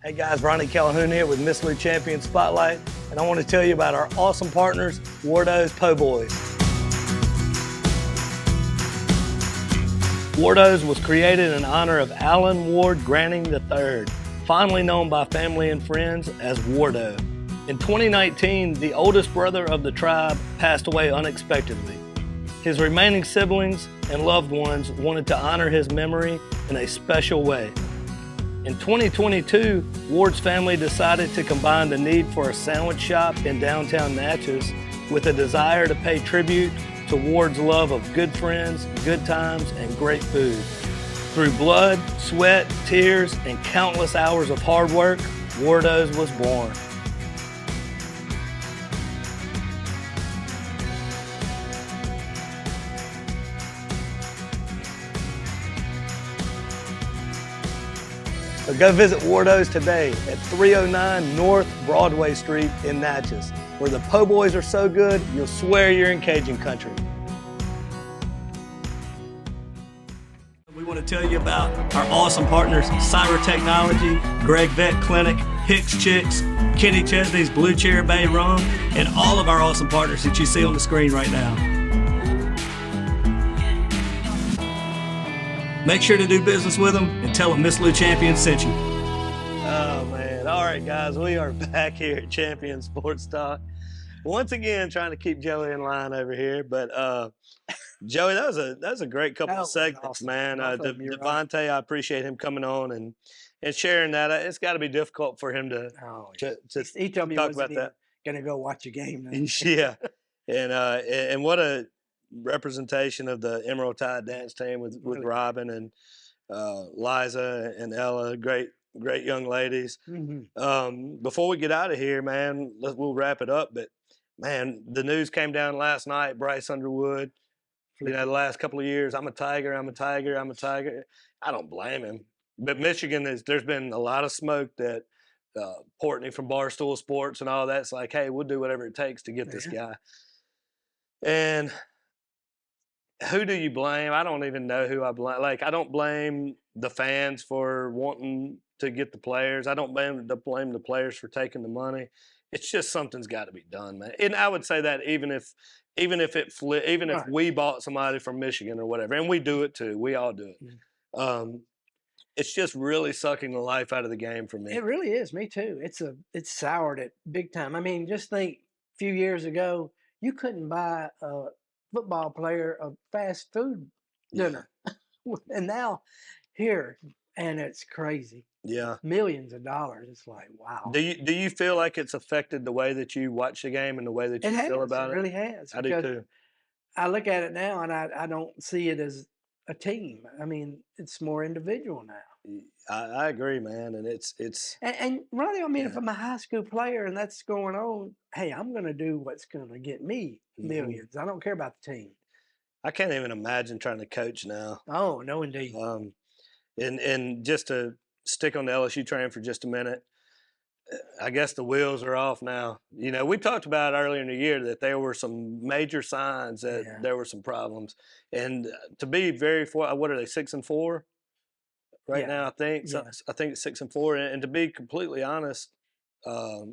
Hey guys, Ronnie Calhoun here with Miss Lou Champion Spotlight, and I want to tell you about our awesome partners, Wardo's Po' Boys. Wardo's was created in honor of Alan Ward Granning III, fondly known by family and friends as Wardo. In 2019, the oldest brother of the tribe passed away unexpectedly. His remaining siblings and loved ones wanted to honor his memory in a special way. In 2022, Ward's family decided to combine the need for a sandwich shop in downtown Natchez with a desire to pay tribute to Ward's love of good friends, good times, and great food. Through blood, sweat, tears, and countless hours of hard work, Wardo's was born. So go visit Wardo's today at 309 North Broadway Street in Natchez, where the po' boys are so good, you'll swear you're in Cajun country. We want to tell you about our awesome partners, Syrah Technologies, Gregg Vet Clinic, Hicks Chicks, Kenny Chesney's Blue Chair Bay Rum, and all of our awesome partners that you see on the screen right now. Make sure to do business with them and tell them Miss Lou Champion sent you. Oh, man. All right, guys, we are back here at Champion Sports Talk. Once again, trying to keep Joey in line over here. But, Joey, that was a great couple of segments, man. Devonte, I appreciate him coming on and sharing that. It's got to be difficult for him to he told me talk about that. Going to go watch a game now. Yeah. And what a representation of the Emerald Tide dance team with Robyn and Liza and Ella, great young ladies. Before we get out of here, man, we'll wrap it up. But man, the news came down last night. Bryce Underwood, the last couple of years, I'm a Tiger. I don't blame him. But Michigan there's been a lot of smoke that Portney from Barstool Sports and all that's like, hey, we'll do whatever it takes to get this guy. And who do you blame? I don't even know who I blame. Like, I don't blame the fans for wanting to get the players. I don't blame the players for taking the money. It's just something's got to be done, man. And I would say that even if we bought somebody from Michigan or whatever, and we do it too, we all do it. It's just really sucking the life out of the game for me. It really is. Me too. It's soured it big time. I mean, just think a few years ago, you couldn't buy a football player a fast food dinner. And now here, and it's crazy. Yeah. Millions of dollars. It's like, wow. Do you feel like it's affected the way that you watch the game and the way that you feel about it? It really has. I do too. I look at it now and I don't see it as a team. I mean, it's more individual now. I agree, man. And it's and Ronnie, I mean, if I'm a high school player and that's going on, hey, I'm going to do what's going to get me millions. I don't care about the team. I can't even imagine trying to coach now. Oh, no, indeed. And just to stick on the LSU train for just a minute, I guess the wheels are off now. You know, we talked about earlier in the year that there were some major signs that there were some problems. And to be what are they, 6-4 right now? I think. So, I think it's 6-4. And to be completely honest, I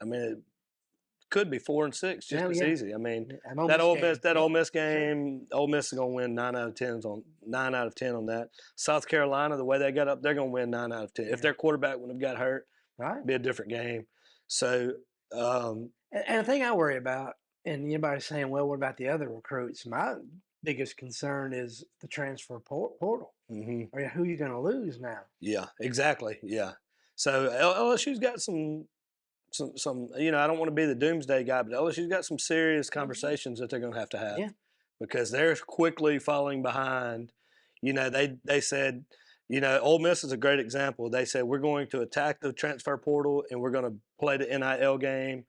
mean, it could be 4-6 just as easy. I mean, that Ole Miss game, Ole Miss is gonna win 9 out of 10 on that. South Carolina, the way they got up, they're gonna win 9 out of 10. If their quarterback wouldn't have got hurt, it'd be a different game. So, and the thing I worry about, and anybody's saying, well, what about the other recruits? My biggest concern is the transfer portal. Or who are you going to lose now? Yeah, exactly. Yeah. So LSU's got some, you know, I don't want to be the doomsday guy, but LSU's got some serious conversations that they're going to have because they're quickly falling behind. You know, they said, you know, Ole Miss is a great example. They said, we're going to attack the transfer portal and we're going to play the NIL game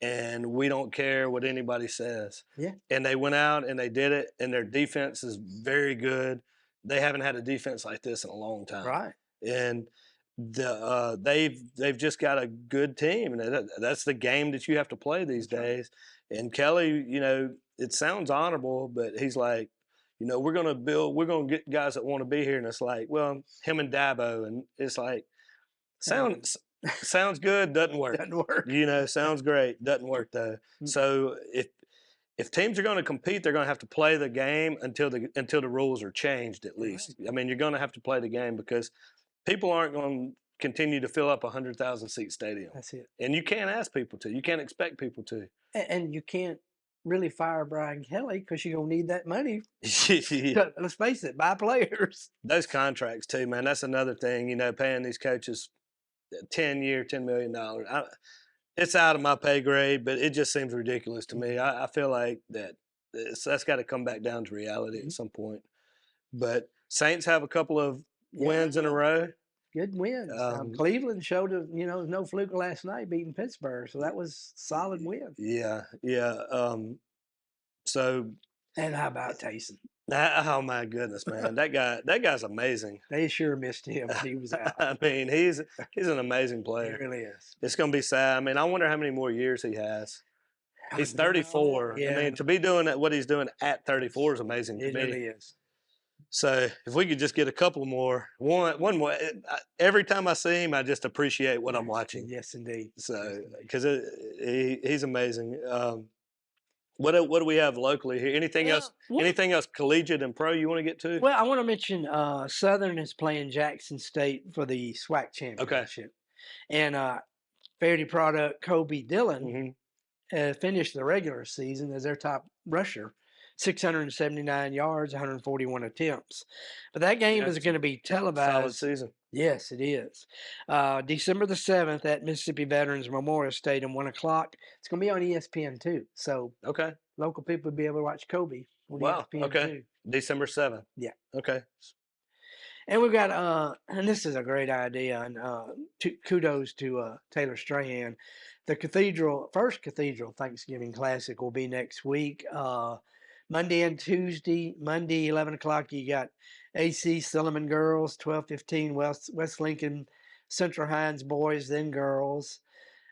and we don't care what anybody says. Yeah. And they went out and they did it, and their defense is very good. They haven't had a defense like this in a long time. Right. And they've just got a good team, and that's the game that you have to play these days. And Kelly, you know, it sounds honorable, but he's like, you know, we're going to get guys that want to be here. And it's like, well, him and Dabo, and it's like, sounds good, doesn't work. Doesn't work. You know, sounds great, doesn't work though. So if teams are going to compete, they're going to have to play the game until the rules are changed at least. I mean, you're going to have to play the game because people aren't going to continue to fill up a 100,000-seat stadium. That's it. And you can't ask people to. You can't expect people to. And you can't really fire Brian Kelly because you're going to need that money. Let's face it, buy players. Those contracts too, man, that's another thing, you know, paying these coaches 10-year, $10 million. It's out of my pay grade, but it just seems ridiculous to me. I feel like that's got to come back down to reality at some point. But Saints have a couple of wins in a row. Good wins. Cleveland showed, no fluke last night beating Pittsburgh, so that was a solid win. Yeah. And how about Taysom? Oh my goodness, man! That guy's amazing. They sure missed him when he was out. I mean, he's an amazing player. He really is. It's going to be sad. I mean, I wonder how many more years he has. He's 34. Yeah. I mean, to be doing what he's doing at 34 is amazing to me. It really is. So if we could just get a couple more, one more. Every time I see him, I just appreciate what I'm watching. Yes, indeed. So because he's amazing. What do we have locally here? Anything else? Well- Anything else collegiate and pro you want to get to? Well, I want to mention Southern is playing Jackson State for the SWAC championship, and Ferriday product Kobe Dillon finished the regular season as their top rusher, 679 yards, 141 attempps. But that game is going to be televised. Solid season. Yes, it is. December the 7th at Mississippi Veterans Memorial Stadium, 1 o'clock. It's going to be on ESPN too. So local people will be able to watch Kobe on ESPN too. December 7th. Yeah. Okay. And we've got, and this is a great idea, and kudos to Taylor Strahan. The first Cathedral Thanksgiving Classic will be next week, Monday and Tuesday. Monday, 11 o'clock, you got AC Silliman girls, 12:15 West Lincoln Central Hines boys, then girls.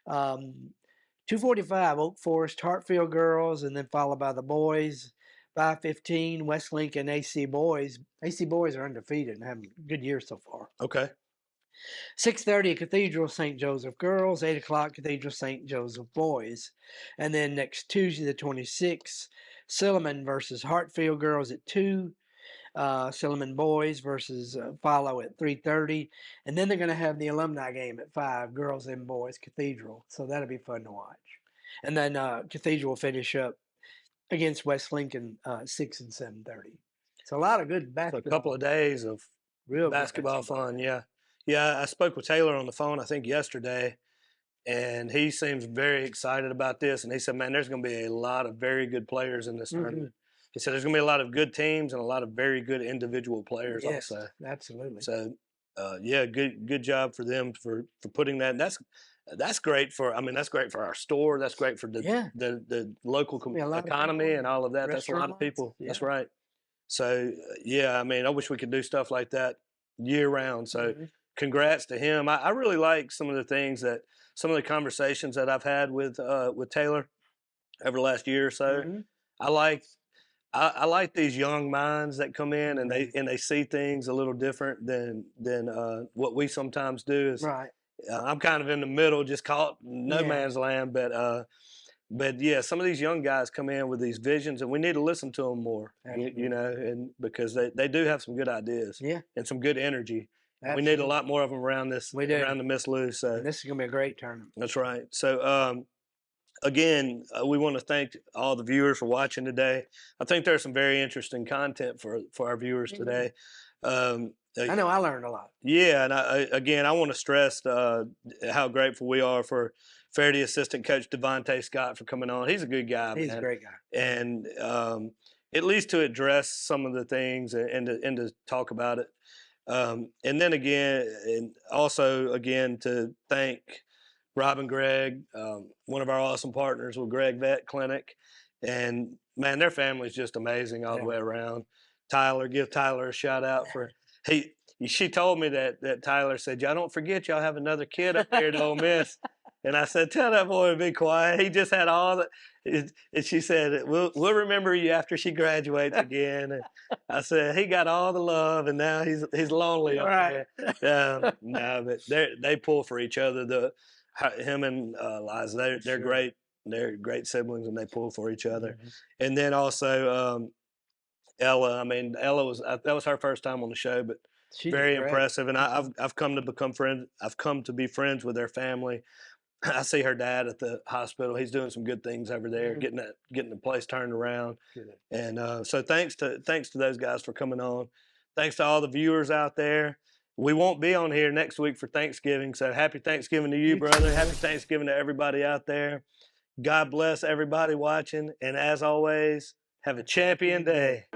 2:45 Oak Forest Hartfield girls, and then followed by the boys. 5:15 West Lincoln AC boys. AC boys are undefeated and having a good year so far. Okay. 6:30 Cathedral St. Joseph girls. 8 o'clock Cathedral St. Joseph boys. And then next Tuesday the 26th, Silliman versus Hartfield girls at 2. Silliman boys versus follow at 3:30. And then they're going to have the alumni game at 5, girls and boys Cathedral. So that'll be fun to watch. And then Cathedral will finish up against West Lincoln 6 and 7:30. So a lot of good basketball. So a couple of days of real basketball fun. Yeah. Yeah. I spoke with Taylor on the phone, I think yesterday, and he seems very excited about this. And he said, man, there's going to be a lot of very good players in this tournament. He said there's going to be a lot of good teams and a lot of very good individual players also. Absolutely. So, yeah, good job for them for putting that. And that's great for. I mean, that's great for our store. That's great for the local economy and all of that. That's a lot of people. Yeah. That's right. So, yeah, I mean, I wish we could do stuff like that year round. So, congrats to him. I really like some of the things some of the conversations that I've had with Taylor over the last year or so. I like these young minds that come in and they see things a little different than what we sometimes do. I'm kind of in the middle, just caught no man's land. But yeah, some of these young guys come in with these visions, and we need to listen to them more. You know, and because they do have some good ideas, and some good energy. Absolutely. We need a lot more of them around the Miss Lou. So and this is gonna be a great tournament. That's right. So again, we want to thank all the viewers for watching today. I think there's some very interesting content for our viewers today. I know I learned a lot. Yeah, and I want to stress how grateful we are for Ferriday assistant coach Devonte Scott for coming on. He's a good guy. He's a great guy. And at least to address some of the things and to talk about it. And then again, and also again to thank Robyn Gregg, one of our awesome partners with Gregg Vet Clinic. And man, their family is just amazing all the way around. Give Tyler a shout out for she told me that Tyler said, y'all don't forget y'all have another kid up there at Ole Miss. And I said, tell that boy to be quiet. He just had all the, and she said, we'll remember you after she graduates again. And I said, he got all the love and now he's lonely up there. No, but they pull for each other. Him and Liza, they're great. They're great siblings and they pull for each other. And then also Ella. I mean, that was her first time on the show, but she's very impressive. And I've come to be friends with their family. I see her dad at the hospital. He's doing some good things over there, getting the place turned around. And so thanks to those guys for coming on. Thanks to all the viewers out there. We won't be on here next week for Thanksgiving. So happy Thanksgiving to you, brother. Happy Thanksgiving to everybody out there. God bless everybody watching. And as always, have a champion day.